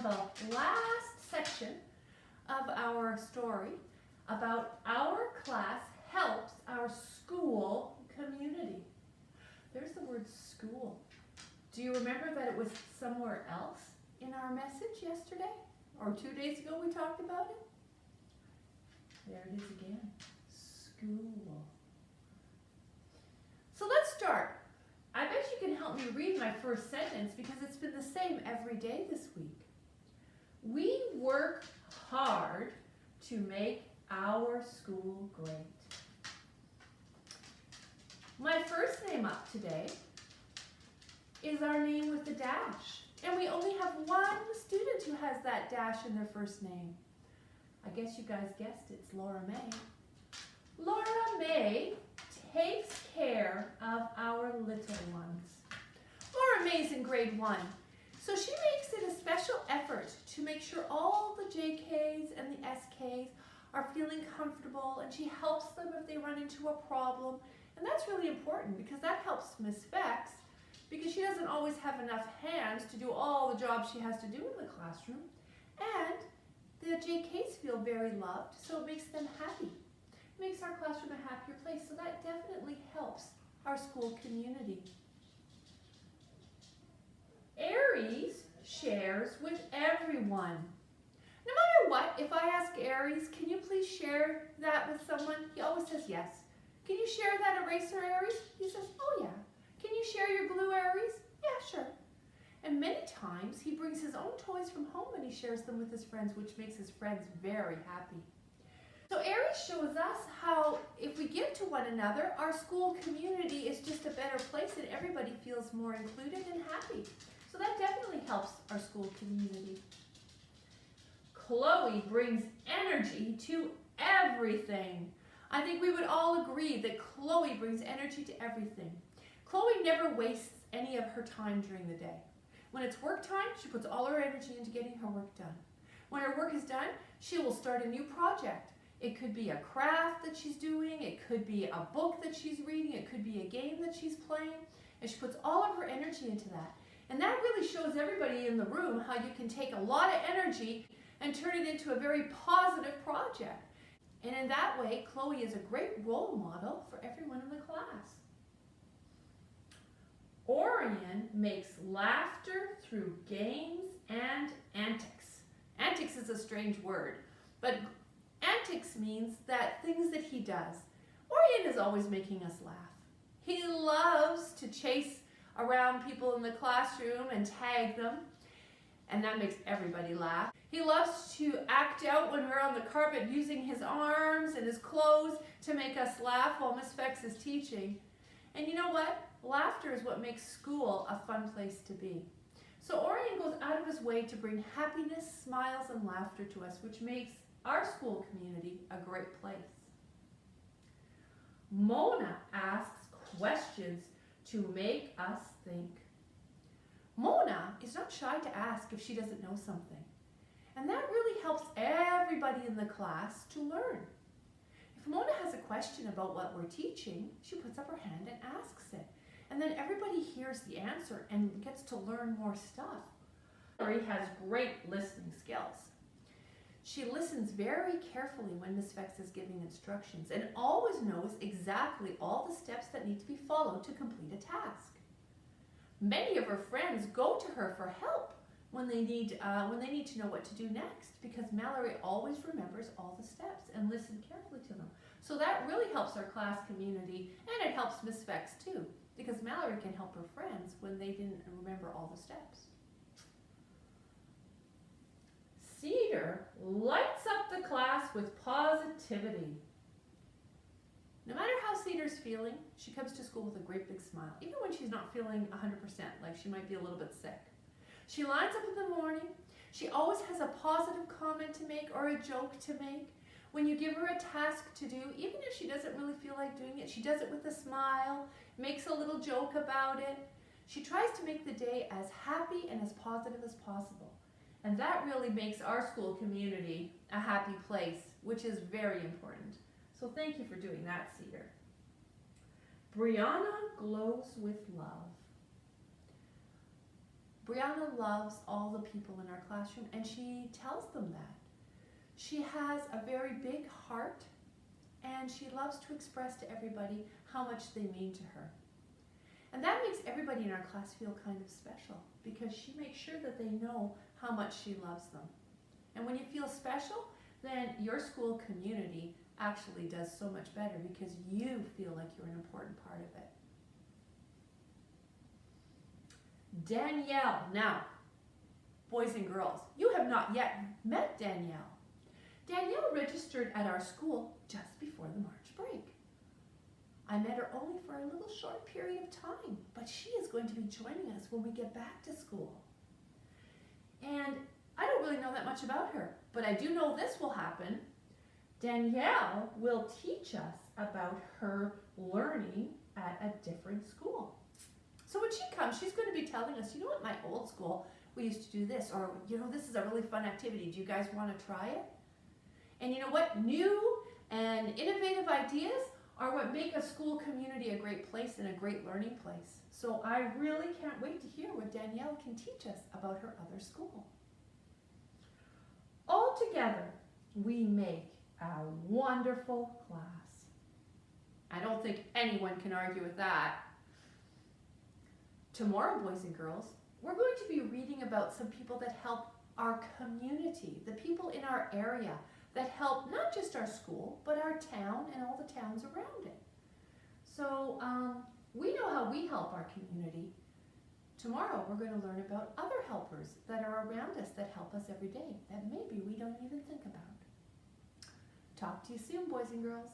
the last section of our story about our class helps our school community. There's the word school. Do you remember that it was somewhere else in our message yesterday? Or 2 days ago we talked about it? There it is again. School. So let's start. I bet you can help me read my first sentence because it's been the same every day this week. We work hard to make our school great. My first name up today is our name with the dash. And we only have one student who has that dash in their first name. I guess you guys guessed it, it's Laura May. Laura May takes care of our little ones. Laura May's in grade 1. So she makes it a special effort to make sure all the JKs and the SKs are feeling comfortable, and she helps them if they run into a problem. And that's really important because that helps Miss Specs, because she doesn't always have enough hands to do all the jobs she has to do in the classroom. And the JKs feel very loved, so it makes them happy. It makes our classroom a happier place, so that definitely helps our school community. Aries shares with everyone. No matter what, if I ask Aries, can you please share that with someone? He always says yes. Can you share that eraser, Aries? He says, oh yeah. Can you share your glue, Aries? Yeah, sure. And many times he brings his own toys from home and he shares them with his friends, which makes his friends very happy. So Aries shows us how if we give to one another, our school community is just a better place and everybody feels more included and happy. So that definitely helps our school community. Chloe brings energy to everything. I think we would all agree that Chloe brings energy to everything. Chloe never wastes any of her time during the day. When it's work time, she puts all her energy into getting her work done. When her work is done, she will start a new project. It could be a craft that she's doing, it could be a book that she's reading, it could be a game that she's playing, and she puts all of her energy into that. And that really shows everybody in the room how you can take a lot of energy and turn it into a very positive project. And in that way, Chloe is a great role model for everyone in the class. Orion makes laughter through games and antics. Antics is a strange word, but antics means that things that he does. Orion is always making us laugh. He loves to chase around people in the classroom and tag them, and that makes everybody laugh. He loves to act out when we're on the carpet using his arms and his clothes to make us laugh while Miss Specs is teaching. And you know what? Laughter is what makes school a fun place to be. So Orion goes out of his way to bring happiness, smiles, and laughter to us, which makes our school community a great place. Mona asks questions to make us think. Mona is not shy to ask if she doesn't know something. And that really helps everybody in the class to learn. If Mona has a question about what we're teaching, she puts up her hand and asks it. And then everybody hears the answer and gets to learn more stuff. Lori has great listening skills. She listens very carefully when Miss Specs is giving instructions and always knows exactly all the steps that need to be followed to complete a task. Many of her friends go to her for help when they need to know what to do next, because Mallory always remembers all the steps and listens carefully to them. So that really helps our class community, and it helps Miss Specs too, because Mallory can help her friends when they didn't remember all the steps. Cedar lights up the class with positivity. No matter how Cedar's feeling, she comes to school with a great big smile, even when she's not feeling 100%, like she might be a little bit sick. She lines up in the morning. She always has a positive comment to make or a joke to make. When you give her a task to do, even if she doesn't really feel like doing it, she does it with a smile, makes a little joke about it. She tries to make the day as happy and as positive as possible. And that really makes our school community a happy place, which is very important. So thank you for doing that, Cedar. Brianna glows with love. Brianna loves all the people in our classroom, and she tells them that. She has a very big heart, and she loves to express to everybody how much they mean to her. And that makes everybody in our class feel kind of special, because she makes sure that they know how much she loves them. And when you feel special, then your school community actually does so much better, because you feel like you're an important part of it. Danielle. Now, boys and girls, you have not yet met Danielle. Danielle registered at our school just before the March break. I met her only for a little short period of time, but she is going to be joining us when we get back to school. And I don't really know that much about her, but I do know this will happen. Danielle will teach us about her learning at a different school. So when she comes, she's going to be telling us, you know, at my old school, we used to do this, or, you know, this is a really fun activity. Do you guys want to try it? And you know what? New and innovative ideas are what make a school community a great place and a great learning place. So I really can't wait to hear what Danielle can teach us about her other school. All together, we make a wonderful class. I don't think anyone can argue with that. Tomorrow, boys and girls, we're going to be reading about some people that help our community, the people in our area that help not just our school, but our town and all the towns around it. So we know how we help our community. Tomorrow, we're going to learn about other helpers that are around us that help us every day that maybe we don't even think about. Talk to you soon, boys and girls.